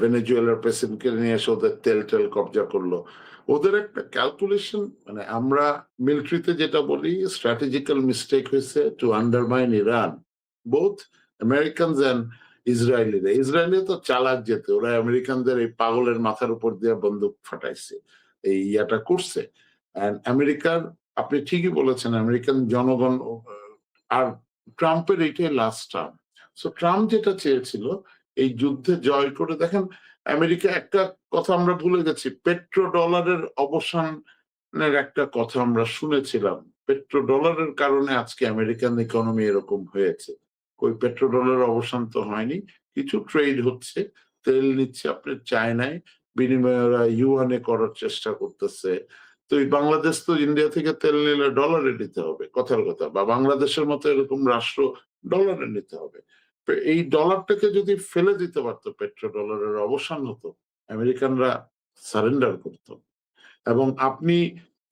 ভেনেজুয়েলার প্রেসিডেন্টকে নিয়ে এসে ওদের তেল কবজা করলো। ওদের একটা ক্যালকুলেশন, মানে আমরা মিলিটারিতে যেটা বলি স্ট্র্যাটেজিক্যাল মিস্টেক হয়েছে to undermine Iran, both Americans and ইসরায়েলিরা। ইসরায়েলি তো চালাক যেতে, ওরা আমেরিকানদের এই পাগলের মাথার উপর দিয়ে বন্দুক ফাটাইছে, এই ইয়াটা করছে। আমেরিকার, আপনি ঠিকই বলেছেন, আমেরিকান জনগণ আর ট্রাম্পের এইটাই লাস্ট টার্ম। সো ট্রাম্প যেটা চেয়েছিল এই যুদ্ধে জয় করে, দেখেন আমেরিকা একটা কথা আমরা ভুলে গেছি, পেট্রো ডলারের অবসানের একটা কথা আমরা শুনেছিলাম। পেট্রো ডলারের কারণে আজকে আমেরিকান ইকোনমি এরকম হয়েছে। ওই পেট্রো ডলারের অবসান তো হয়নি, কিছু ট্রেড হচ্ছে, তেল নিচ্ছে আপনার চায়নায়, বিনিময়ে ওরা ইউয়ানে করার চেষ্টা করতেছে। তো এই বাংলাদেশ তো ইন্ডিয়া থেকে তেল নিলে ডলারে নিতে হবে, কথার কথা, বা বাংলাদেশের মতো এরকম রাষ্ট্র ডলারে নিতে হবে। এই ডলারটাকে যদি ফেলে দিতে পারতো, পেট্রো ডলারের অবসান হতো, আমেরিকানরা সারেন্ডার করত। এবং আপনি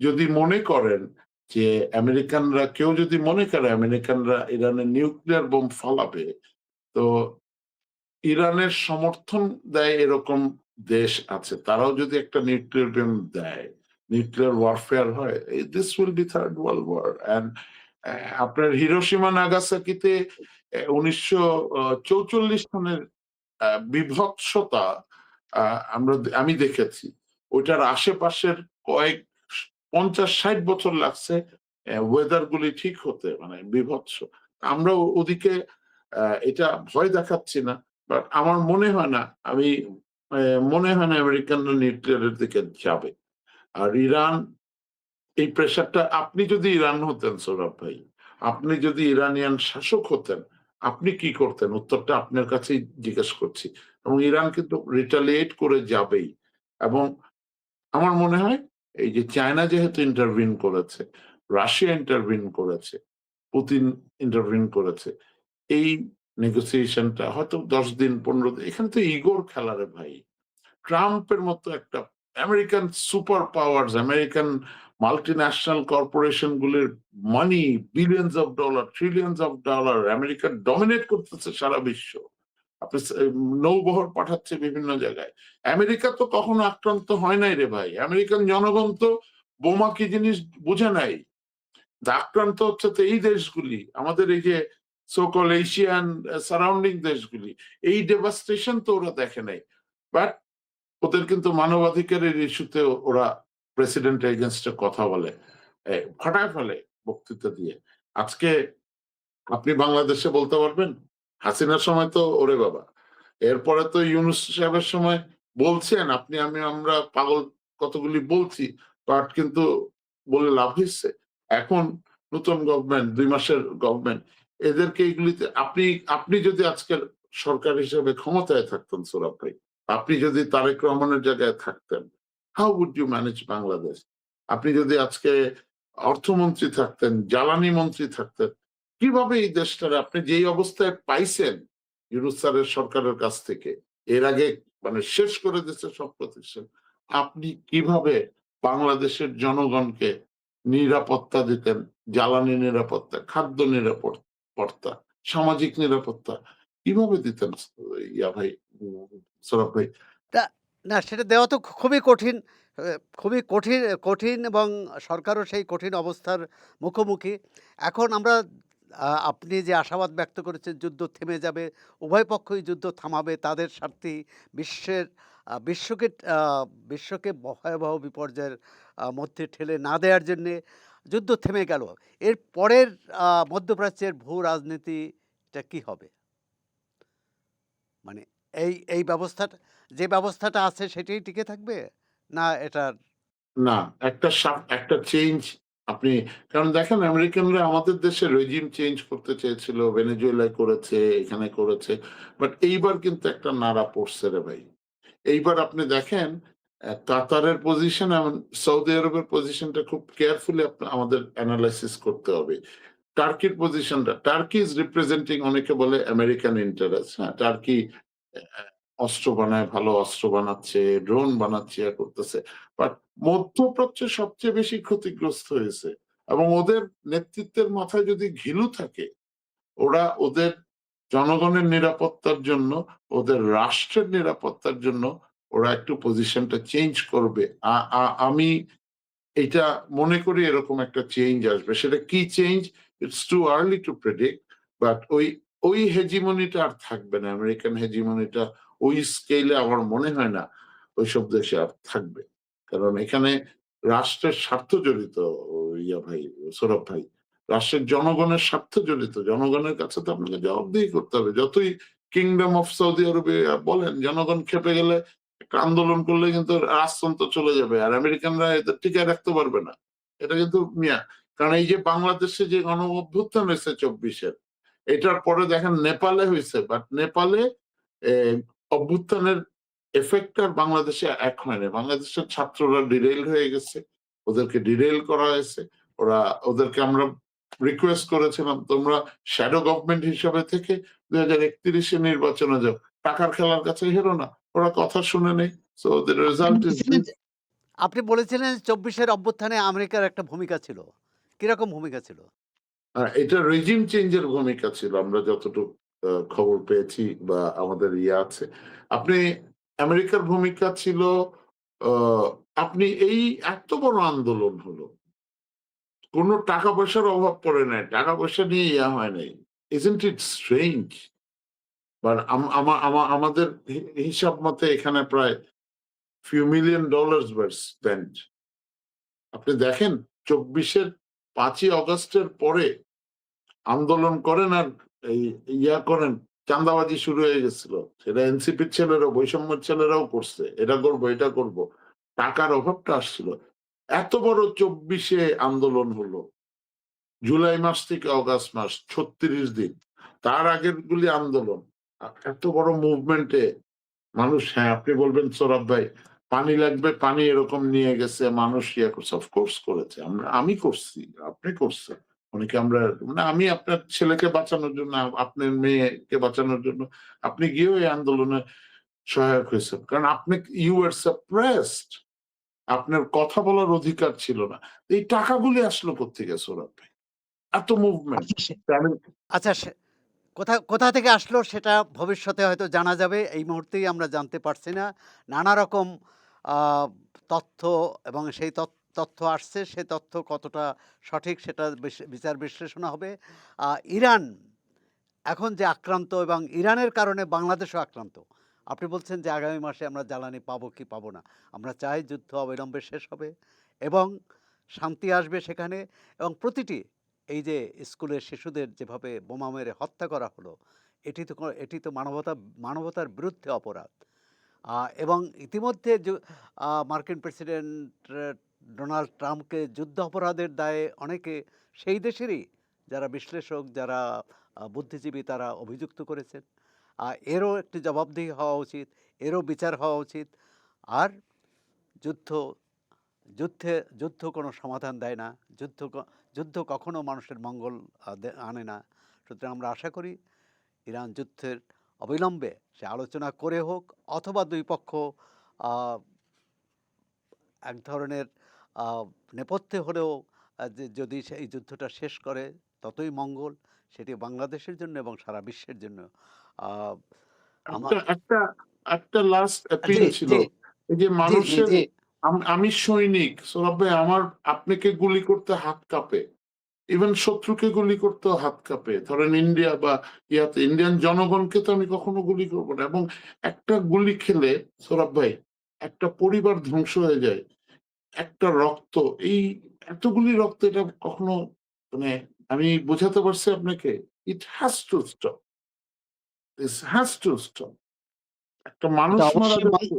যদি মনে করেন যে কেউ যদি মনে করে আমেরিকানরা ইরানের নিউক্লিয়ার বোম ফালাবে, তো ইরানের সমর্থন দেয় এরকম দেশ আছে, তারাও যদি একটা নিউক্লিয়ার বোম দেয়, নিউক্লিয়ার ওয়ারফেয়ার হয়, this will be third world war. And আপনার হিরোশিমা নাগাসাকিতে 1944 সনের বিভৎসতা আমি দেখেছি। ওইটার আশেপাশের কয়েক 50-60 বছর লাগছে ওয়েদার গুলি ঠিক হতে, মানে বিভৎস। আমরা ওদিকে এটা ভয় দেখাচ্ছি না, বাট আমার মনে হয় না আমেরিকানরা নিউক্লিয়ারের দিকে যাবে। আর ইরান এই প্রেশারটা, আপনি যদি ইরান হতেন সৌরভ ভাই, আপনি যদি ইরানিয়ান শাসক হতেন, আপনি কি করতেন? উত্তরটা আপনার কাছেই জিজ্ঞেস করছি। এবং ইরান কিন্তু রিটালিয়েট করে যাবেই। এবং আমার মনে হয় এই যে চায়না যেহেতু ইন্টারভিন করেছে, রাশিয়া ইন্টারভিন করেছে, পুতিন ইন্টারভিন করেছে, এই নেগোসিয়েশনটা হয়তো 10 দিন 15 দিন, এখানে তো ইগোর খেলা রে ভাই। ট্রাম্পের মতো একটা American super powers, American multinational corporation গুলির money, billions of dollar, trillions of dollar, America dominate করতেছে সারা বিশ্ব। আপনি নৌবহর পাঠাচ্ছে বিভিন্ন জায়গায়। আমেরিকা তো কখনো আক্রান্ত হয় নাই রে ভাই। আমেরিকান জনগণ তো বোমা কি জিনিস বুঝে নাই। আক্রান্ত হচ্ছে তো এই দেশগুলি, আমাদের এই যে সোকল এশিয়ান সারাউন্ডিং দেশগুলি। এই ডেভাস্টেশন তো ওরা দেখে নাই। বাট ওদের কিন্তু মানবাধিকারের ইস্যুতে ওরা প্রেসিডেন্ট এগেনস্টে কথা বলে, ফাটায় ফেলে বক্তৃতা দিয়ে। আজকে আপনি বাংলাদেশে বলতে পারবেন? হাসিনার সময় তো ওরে বাবা, এরপরে তো ইউনূস সাহেবের সময় বলছেন আপনি, আমরা পাগল কতগুলি বলছি, বাট কিন্তু বলে লাভ হয়েছে? এখন নতুন গভর্নমেন্ট, 2 মাসের গভর্নমেন্ট, এদেরকে এগুলিতে আপনি যদি আজকের সরকার হিসেবে ক্ষমতায় থাকতেন সৌরভ ভাই, আপনি যদি তারেক রহমানের জায়গায় থাকতেন, how would you manage Bangladesh? আপনি যদি আজকে অর্থমন্ত্রী থাকতেন, জ্বালানি মন্ত্রী থাকতেন, কিভাবে এই দেশটার আপনি যেই অবস্থায় পাইছেন ইউনূস স্যারের সরকারের কাছ থেকে, এর আগে মানে শেষ করে দিচ্ছে সব প্রতিষ্ঠান, আপনি কিভাবে বাংলাদেশের জনগণকে নিরাপত্তা দিতেন? জ্বালানি নিরাপত্তা, খাদ্য নিরাপত্তা, সামাজিক নিরাপত্তা কিভাবে দিতেন ইয়া ভাই, সৌরভ ভাই?
তা না, সেটা দেওয়া তো খুবই কঠিন, খুবই কঠিন এবং সরকারও সেই কঠিন অবস্থার মুখোমুখি। এখন আমরা আপনি যে আশাবাদ ব্যক্ত করেছেন যুদ্ধ থেমে যাবে, উভয় পক্ষই যুদ্ধ থামাবে তাদের স্বার্থেই, বিশ্বের বিশ্বকে বিশ্বকে ভয়াবহ বিপর্যয়ের মধ্যে ঠেলে না দেওয়ার জন্যে যুদ্ধ থেমে গেল। এর পরের মধ্যপ্রাচ্যের ভূ রাজনীতিটা কী হবে? মানে এই ব্যবস্থাটা, যে ব্যবস্থাটা আছে সেটাই টিকে থাকবে? না এটার
না, একটা চেঞ্জ আপনি, কারণ দেখেন আমেরিকানরা আমাদের দেশে রেজিম চেঞ্জ করতে চেয়েছিল, ভেনেজুয়েলায় করেছে, এখানে করেছে, বাট এইবার কিন্তু একটা নাড়া পড়ছে রে ভাই। এইবার আপনি দেখেন কাতারের পজিশন এবং সৌদি আরবের পজিশনটা খুব কেয়ারফুলি আমাদের অ্যানালাইসিস করতে হবে। টার্কির পজিশনটা, টার্কি ইজ রিপ্রেজেন্টিং, অনেকে বলে আমেরিকান ইন্টারেস্ট। হ্যাঁ, টার্কি অস্ত্র বানায়, ভালো অস্ত্র বানাচ্ছে, ড্রোন বানাচ্ছে, করতেছে, বাট মধ্যপ্রাচ্য সবচেয়ে বেশি ক্ষতিগ্রস্ত হয়েছে। এবং ওদের নেতৃত্বের মাথায় যদি ঘিলু থাকে, ওরা ওদের জনগণের নিরাপত্তার জন্য, ওদের রাষ্ট্রের নিরাপত্তার জন্য ওরা একটু পজিশনটা চেঞ্জ করবে। আমি এটা মনে করি এরকম একটা চেঞ্জ আসবে। সেটা কি change, it's too early to predict, but ওই হেজিমনিটা আর থাকবে না। আমেরিকান হেজিমনিটা ওই স্কেলে আমার মনে হয় না ওইসব দেশে আর থাকবে। কারণ এখানে রাষ্ট্রের স্বার্থ জড়িত, ইয়া ভাই, সৌরভ ভাই, রাষ্ট্রের জনগণের স্বার্থ জড়িত। জনগণের কাছে তো আপনাকে জবাবদিহি করতে হবে। যতই কিংডম অফ সৌদি আরবে বলেন, জনগণ খেপে গেলে একটা আন্দোলন করলে কিন্তু রাজতন্ত্র চলে যাবে, আর আমেরিকানরা এদের টিকায় রাখতে পারবে না। এটা কিন্তু মিয়া, কারণ এই যে বাংলাদেশে যে গণ অভ্যুত্থান হয়েছে 24-এর, এটার পরে দেখেন নেপালে হয়েছে, বাট নেপালে অভ্যুত্থানের এফেক্ট আর বাংলাদেশে এক হয়নি। বাংলাদেশের ছাত্ররা ডিরেইল হয়ে গেছে, ওদেরকে ডিরেইল করা হয়েছে। ওদেরকে আমরা রিকোয়েস্ট করেছিলাম তোমরা শ্যাডো গভর্নমেন্ট হিসাবে থেকে 2031-এ নির্বাচনে যাও, টাকার খেলার কাছে হেরো না। ওরা কথা শুনে নেই। সো দ্য রেজাল্ট ইজ
আপনি বলেছিলেন 24-এর অভ্যুত্থানে আমেরিকার একটা ভূমিকা ছিল। কিরকম ভূমিকা ছিল?
এটা রেজিম চেঞ্জের ভূমিকা ছিল, আমরা যতটুকু খবর পেয়েছি বা আমাদের ইয়ে আছে। আপনি আমেরিকার ভূমিকা ছিল আপনি এই এত বড় আন্দোলন হলো, কোনো টাকা পয়সার অভাব পড়ে নাই, টাকা পয়সা নিয়ে ইয়া হয় নাই। Isn't it strange? বাট আমাদের হিসাব মতে এখানে প্রায় few million dollars were spent. আপনি দেখেন 24-এর 5ই অগস্টের পরে আন্দোলন করেন আর এই ইয়া করেন, চাঁদাবাজি শুরু হয়ে গেছিল। সেটা এনসিপির ছেলেরা, বৈষম্যের ছেলেরাও করছে, এটা করব এটা করব। টাকার অভাবটা আসছিল। এত বড় 24-এ আন্দোলন হলো, জুলাই মাস থেকে অগাস্ট মাস 36 দিন, তার আগের গুলি আন্দোলন, এত বড় মুভমেন্টে মানুষ, হ্যাঁ আপনি বলবেন সৌরভ ভাই পানি লাগবে, পানি এরকম নিয়ে গেছে মানুষ, ইয়া করছে, অফকোর্স করেছে, আমি করছি, আপনি করছেন, অনেকে আমরা, মানে আমি আপনার ছেলেকে বাঁচানোর জন্য, আপনার মেয়েকে বাঁচানোর জন্য আপনি গিয়েও এই আন্দোলনে সহায়ক হয়েছেন, কারণ আপনি ইউ আর সাপ্রেসড, আপনার কথা বলার অধিকার ছিল না। এই টাকাগুলি আসলো কোত্থেকে সৌরভ ভাই? এত মুভমেন্ট।
আচ্ছা, কোথা থেকে আসলো সেটা ভবিষ্যতে হয়তো জানা যাবে, এই মুহূর্তেই আমরা জানতে পারছি না। নানা রকম তথ্য, এবং সেই তথ্য আসছে, সে তথ্য কতটা সঠিক সেটা বিচার বিশ্লেষণ হবে। ইরান এখন যে আক্রান্ত, এবং ইরানের কারণে বাংলাদেশও আক্রান্ত। আপনি বলছেন যে আগামী মাসে আমরা জ্বালানি পাবো কি পাবো না, আমরা চাই যুদ্ধ অবিলম্বে শেষ হবে এবং শান্তি আসবে সেখানে। এবং প্রতিটি এই যে স্কুলের শিশুদের যেভাবে বোমা মেরে হত্যা করা হলো, এটি তো মানবতার বিরুদ্ধে অপরাধ। এবং ইতিমধ্যে মার্কিন প্রেসিডেন্ট ডোনাল্ড ট্রাম্পকে যুদ্ধ অপরাধের দায়ে অনেকে সেই দেশেরই যারা বিশ্লেষক, যারা বুদ্ধিজীবী, তারা অভিযুক্ত করেছেন। এরও একটি জবাবদিহি হওয়া উচিত, এরও বিচার হওয়া উচিত। আর যুদ্ধ কোনো সমাধান দেয় না, যুদ্ধ কখনো মানুষের মঙ্গল আনে না। সুতরাং আমরা আশা করি ইরান যুদ্ধের অবিলম্বে সে আলোচনা করে হোক, অথবা দুই পক্ষ এক ধরনের নেপথ্যে হলেও যদি এই যুদ্ধটা শেষ করে ততই মঙ্গল, সেটি বাংলাদেশের জন্য এবং সারা বিশ্বের জন্য।
একটা লাস্ট অ্যাপিল ছিল, এই যে মানুষের, আমি সৈনিক সৌরভ ভাই, আমার আপনাকে গুলি করতে হাত কাঁপে, ইভেন শত্রুকে গুলি করতেও হাত কাঁপে। ধরেন ইন্ডিয়া বা ইয়াতে ইন্ডিয়ান জনগণকে তো আমি কখনো গুলি করবো না, এবং একটা গুলি খেলে সৌরভ ভাই একটা পরিবার ধ্বংস হয়ে যায়, একটা রক্ত, এই এতগুলি রক্ত, এটা কখনো, মানে আমি বোঝাতে পারছি আপনাকে, ইট has to stop, this has to stop. একটা মানুষ মারা যাচ্ছে,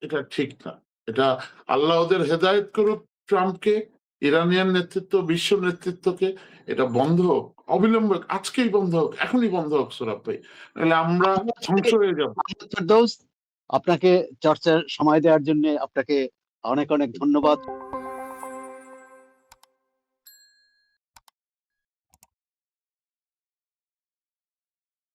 এটা ঠিক না। এটা আল্লাহ ওদের হেদায়েত করুক, ট্রাম্পকে, ইরানিয়ান নেতৃত্ব, বিশ্ব নেতৃত্বকে, এটা বন্ধ হোক, অবিলম্বে, আজকেই বন্ধ হোক, এখনই বন্ধ হোক সৌরভ ভাই, নাহলে আমরা ধ্বংস হয়ে যাব।
আপনাকে চর্চার সময় দেওয়ার জন্য আপনাকে অনেক অনেক ধন্যবাদ।